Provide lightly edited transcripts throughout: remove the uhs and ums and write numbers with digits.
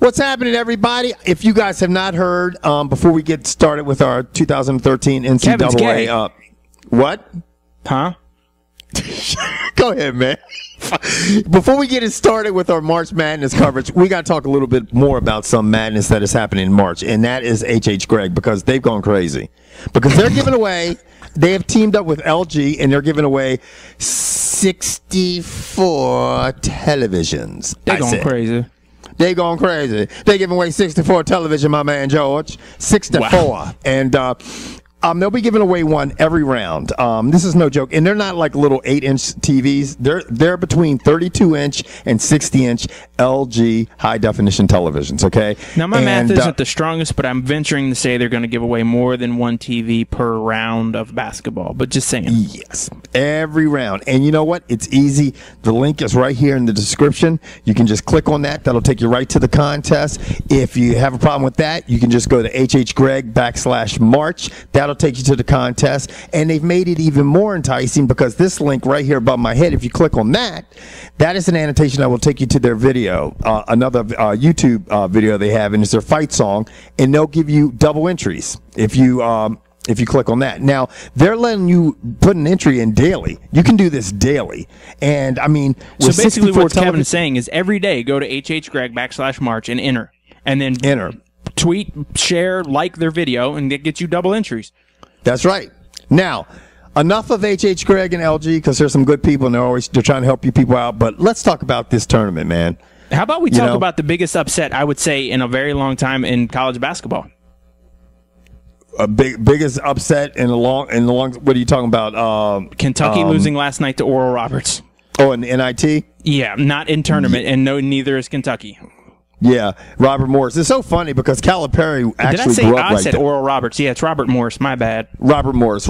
What's happening, everybody? If you guys have not heard, before we get started with our 2013 NCAA, what? Huh? Go ahead, man. Before we get it started with our March Madness coverage, we got to talk a little bit more about some madness that is happening in March, and that is HH Gregg, because they've gone crazy. Because they're giving away, they have teamed up with LG, and they're giving away 64 televisions. They're going crazy. They going crazy. They giving away 64 television, my man George. 64. Wow. And they'll be giving away one every round. This is no joke. And they're not like little 8-inch TVs. They're between 32-inch and 60-inch LG high-definition televisions, okay? Now, my math isn't the strongest, but I'm venturing to say they're going to give away more than one TV per round of basketball. But just saying. Yes, every round. And you know what? It's easy. The link is right here in the description. You can just click on that. That'll take you right to the contest. If you have a problem with that, you can just go to HH Gregg /March. That'll take you to the contest, and they've made it even more enticing because this link right here above my head, if you click on that, that is an annotation that will take you to their video, another YouTube video they have, and it's their fight song, and they'll give you double entries if you click on that. Now, they're letting you put an entry in daily. You can do this daily. And, I mean, so basically what Kevin is saying is every day go to HH Gregg /March and enter. And then tweet, share, like their video, and it gets you double entries. That's right. Now, enough of HH Gregg and LG, because there's some good people, and they're trying to help you people out. But let's talk about this tournament, man. How about we talk about the biggest upset, I would say, in a very long time in college basketball? Biggest upset in the long. What are you talking about? Kentucky losing last night to Oral Roberts. Oh, in the NIT? Yeah, not in tournament, and neither is Kentucky. Yeah, Robert Morris. It's so funny because Calipari actually grew up right there. I said Oral Roberts. Yeah, it's Robert Morris. My bad. Robert Morris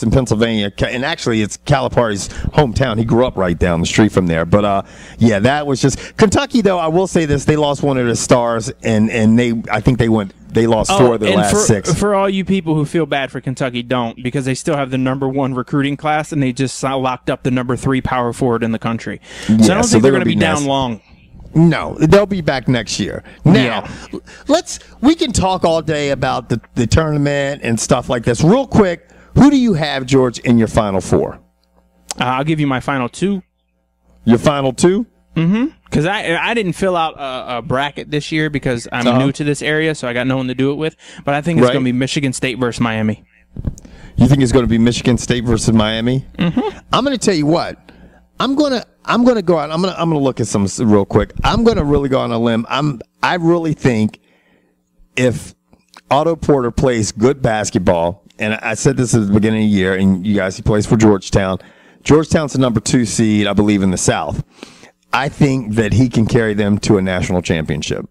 in Pennsylvania, and actually it's Calipari's hometown. He grew up right down the street from there. But yeah, that was just Kentucky. Though I will say this, they lost one of their stars, and I think they lost 4 of their last 6. For all you people who feel bad for Kentucky, don't, because they still have the #1 recruiting class, and they just locked up the #3 power forward in the country. So I don't think they're going to be down long. No, they'll be back next year. Now, we can talk all day about the tournament and stuff like this. Real quick, who do you have, George, in your Final Four? I'll give you my final 2. Your final 2? Mm-hmm. Because I didn't fill out a bracket this year because I'm new to this area, so I got no one to do it with. But I think it's going to be Michigan State versus Miami. You think it's going to be Michigan State versus Miami? Mm-hmm. I'm going to tell you what. I'm gonna go out. I'm gonna look at some real quick. I'm gonna really go on a limb. I really think if Otto Porter plays good basketball, and I said this at the beginning of the year, and you guys, he plays for Georgetown. Georgetown's the #2 seed, I believe, in the South. I think that he can carry them to a national championship.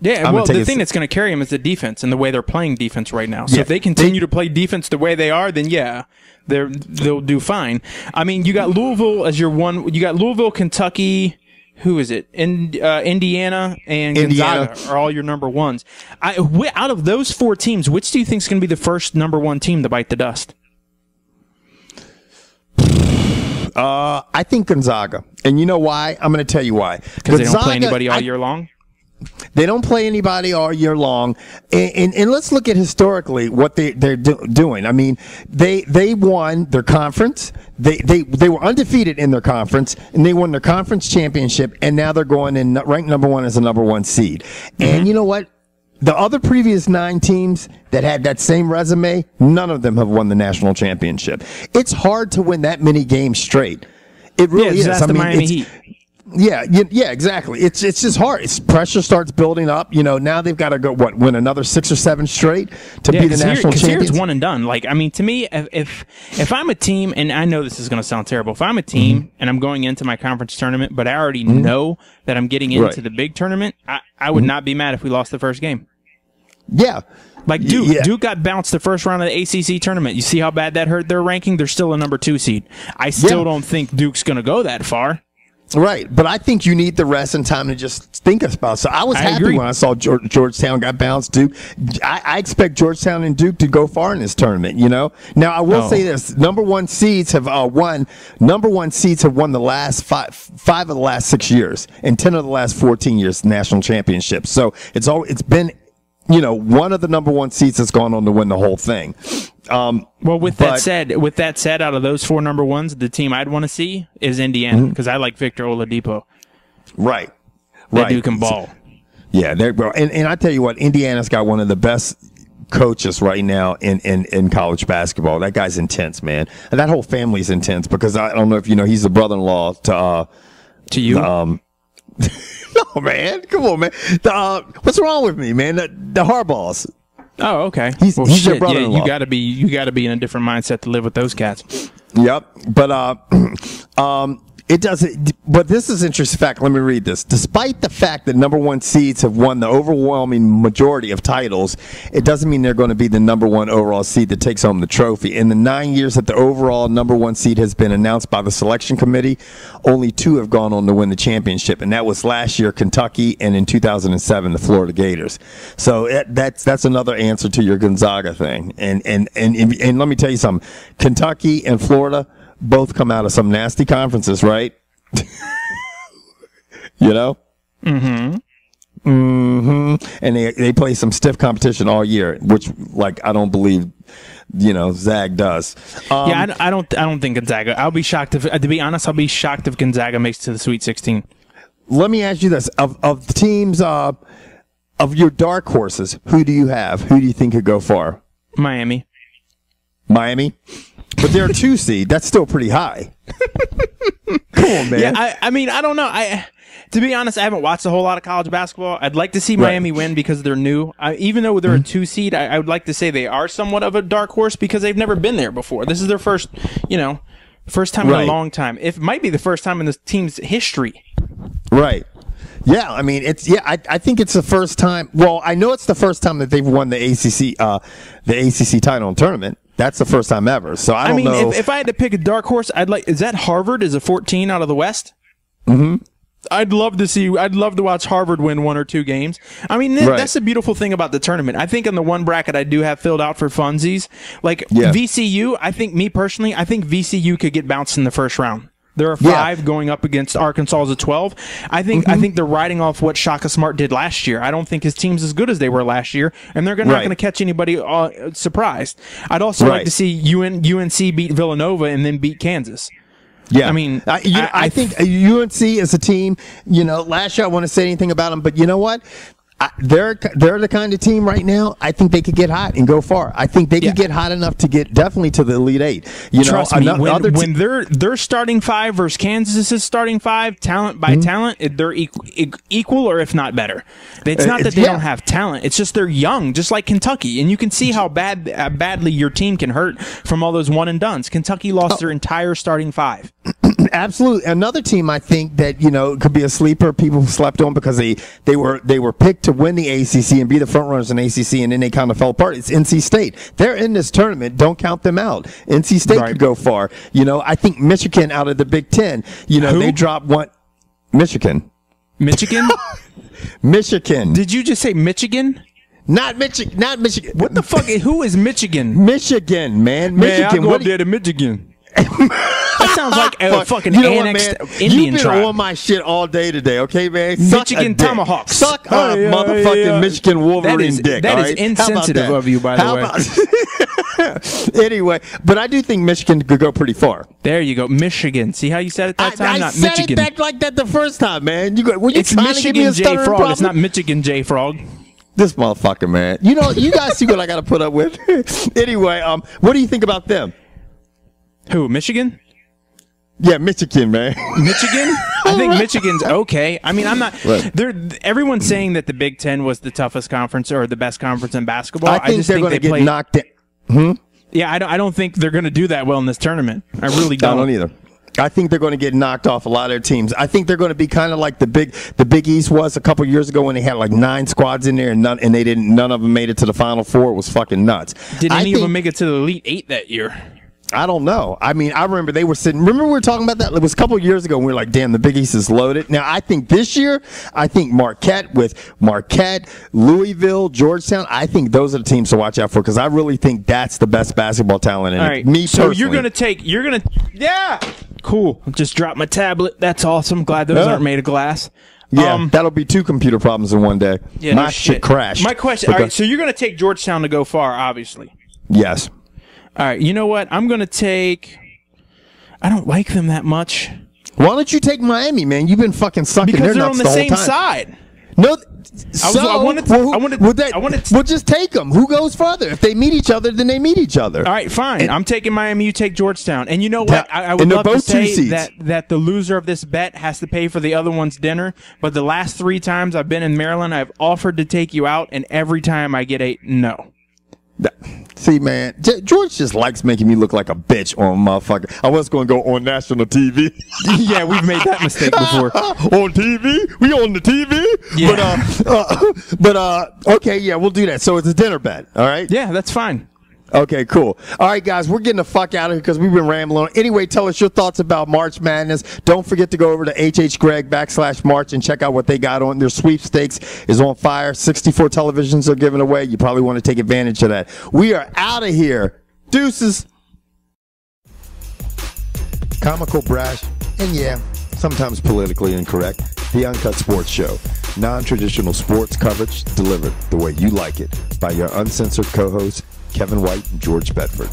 Yeah, well, the thing that's going to carry them is the defense and the way they're playing defense right now. So if they continue to play defense the way they are, then yeah, they'll do fine. I mean, you got Louisville as your one. You got Louisville, Kentucky. Who is it? Indiana and Gonzaga are all your #1s. Out of those 4 teams, which do you think is going to be the first #1 team to bite the dust? I think Gonzaga, and you know why? I'm going to tell you why. Because they don't play anybody all year long. They don't play anybody all year long, and let's look at historically what they're doing. I mean, they won their conference. They were undefeated in their conference, and they won their conference championship, and now they're going in ranked #1 as a #1 seed. And you know what? The other previous 9 teams that had that same resume, none of them have won the national championship. It's hard to win that many games straight. It really is. That's the Miami Heat. Yeah, exactly. It's just hard. Pressure starts building up. You know, now they've got to go win another 6 or 7 straight to be the national champions. Here it's one and done. Like, I mean, to me, if I'm a team, and I know this is going to sound terrible, if I'm a team and I'm going into my conference tournament, but I already know that I'm getting into the big tournament, I would not be mad if we lost the first game. Yeah. Like Duke got bounced the first round of the ACC tournament. You see how bad that hurt their ranking? They're still a #2 seed. I still don't think Duke's going to go that far. Right, but I think you need the rest and time to just think about it. So I was happy when I saw Georgetown got bounced. Duke, I expect Georgetown and Duke to go far in this tournament. You know. Now I will say this: number one seeds have won. Number one seeds have won the last five of the last 6 years, and 10 of the last 14 years national championships. So it's been, you know, one of the number one seeds that's gone on to win the whole thing. Well, with that said, out of those 4 number ones, the team I'd want to see is Indiana, because I like Victor Oladipo. Right. That dude can ball. Yeah, and I tell you what, Indiana's got one of the best coaches right now in college basketball. That guy's intense, man. And that whole family's intense, because I don't know if you know, he's the brother-in-law to you. No, man. Come on, man. What's wrong with me, man? The Harbaughs. Oh, okay. He's your brother-in-law. Yeah, you gotta be in a different mindset to live with those cats. Yep. But it doesn't. But this is an interesting fact. Let me read this. Despite the fact that number one seeds have won the overwhelming majority of titles, it doesn't mean they're going to be the number one overall seed that takes home the trophy. In the 9 years that the overall number one seed has been announced by the selection committee, only 2 have gone on to win the championship, and that was last year Kentucky, and in 2007 the Florida Gators. So that's another answer to your Gonzaga thing. And let me tell you something. Kentucky and Florida both come out of some nasty conferences, right? You know? Mm-hmm. Mm-hmm. And they play some stiff competition all year, which, like, I don't believe, you know, Zag does. Yeah, I don't think Gonzaga. I'll be shocked if, to be honest, I'll be shocked if Gonzaga makes it to the Sweet 16. Let me ask you this: of the teams, of your dark horses, who do you have? Who do you think could go far? Miami. But they're a 2 seed. That's still pretty high. Come on, man. Yeah, I mean, I don't know. To be honest, I haven't watched a whole lot of college basketball. I'd like to see Miami win because they're new. Even though they're a 2 seed, I would like to say they are somewhat of a dark horse because they've never been there before. This is their first time in a long time. It might be the first time in this team's history. Right. Yeah, I mean, I think it's the first time. Well, I know it's the first time that they've won the ACC title in tournament. That's the first time ever. So I don't know. If I had to pick a dark horse, is that Harvard as a 14 out of the West? Mm-hmm. I'd love to watch Harvard win 1 or 2 games. I mean, that's the beautiful thing about the tournament. I think in the one bracket I do have filled out for funsies, like VCU, I think VCU could get bounced in the first round. There are 5 going up against Arkansas as a 12. I think they're riding off what Shaka Smart did last year. I don't think his team's as good as they were last year, and they're not going to catch anybody surprised. I'd also like to see UNC beat Villanova and then beat Kansas. Yeah, I mean, I think UNC is a team. You know, last year I want to say anything about them, but you know what? They're the kind of team right now. I think they could get hot and go far. I think they could get hot enough to get definitely to the Elite 8. You Trust me, when their starting 5 versus Kansas's starting 5, talent by talent, they're equal or if not better. It's not that they don't have talent. It's just they're young, just like Kentucky, and you can see how badly your team can hurt from all those one and dones. Kentucky lost their entire starting 5. Absolutely. Another team I think that, you know, could be a sleeper people slept on because they were picked to win the ACC and be the front runners in ACC, and then they kind of fell apart. It's NC State. They're in this tournament. Don't count them out. NC State could go far. You know, I think Michigan out of the Big Ten, you know, they dropped one. Michigan. Michigan? Michigan. Did you just say Michigan? Not Michigan. What the fuck? Who is Michigan? Michigan, man. Michigan. I'll go up there to Michigan. That sounds like a fucking annexed Indian tribe. You've been on my shit all day today, okay, man? Michigan Tomahawks. Suck motherfucking Michigan Wolverine dick. That is insensitive of you, by the way. Anyway, but I do think Michigan could go pretty far. There you go, Michigan. See how you said it that time? Not Michigan. I said it like that the first time, man. It's Michigan J Frog. It's not Michigan J Frog. This motherfucker, man. You know, you guys see what I got to put up with. Anyway, what do you think about them? Who, Michigan? Yeah, Michigan, man. Michigan? I think Michigan's okay. I mean, I'm not. Everyone's saying that the Big Ten was the toughest conference or the best conference in basketball. I just think they're going to get knocked down. Yeah, I don't think they're going to do that well in this tournament. I really don't. I don't either. I think they're going to get knocked off a lot of their teams. I think they're going to be kind of like the Big East was a couple years ago when they had like 9 squads in there and none of them made it to the Final Four. It was fucking nuts. Did any of them make it to the Elite 8 that year? I don't know. I mean, I remember they were sitting. Remember we were talking about that? It was a couple of years ago. And we were like, damn, the Big East is loaded. Now, I think this year, Marquette, Louisville, Georgetown, I think those are the teams to watch out for because I really think that's the best basketball talent in it. All right. Me personally. So yeah. Cool. Just dropped my tablet. That's awesome. Glad those aren't made of glass. Yeah, that'll be 2 computer problems in one day. Yeah, my shit crashed. My question, all right, so you're going to take Georgetown to go far, obviously. Yes. All right, you know what? I'm going to take – I don't like them that much. Why don't you take Miami, man? You've been fucking sucking their nuts the whole time. Because they're on the same side. No, we'll just take them. Who goes further? If they meet each other, then they meet each other. All right, fine. I'm taking Miami. You take Georgetown. And you know what? I would love to say that the loser of this bet has to pay for the other one's dinner. But the last 3 times I've been in Maryland, I've offered to take you out, and every time I get a no. See, man, George just likes making me look like a bitch on motherfucker. I was going to go on national TV. Yeah, we've made that mistake before. On TV? We on the TV? Yeah. But okay, yeah, we'll do that. So it's a dinner bet, all right? Yeah, that's fine. Okay, cool. All right, guys, we're getting the fuck out of here because we've been rambling. Anyway, tell us your thoughts about March Madness. Don't forget to go over to HH Gregg /March and check out what they got on. Their sweepstakes is on fire. 64 televisions are given away. You probably want to take advantage of that. We are out of here. Deuces. Comical, brash, and yeah, sometimes politically incorrect. The Uncut Sports Show. Non-traditional sports coverage delivered the way you like it by your uncensored co-hosts, Kevin White and George Bedford.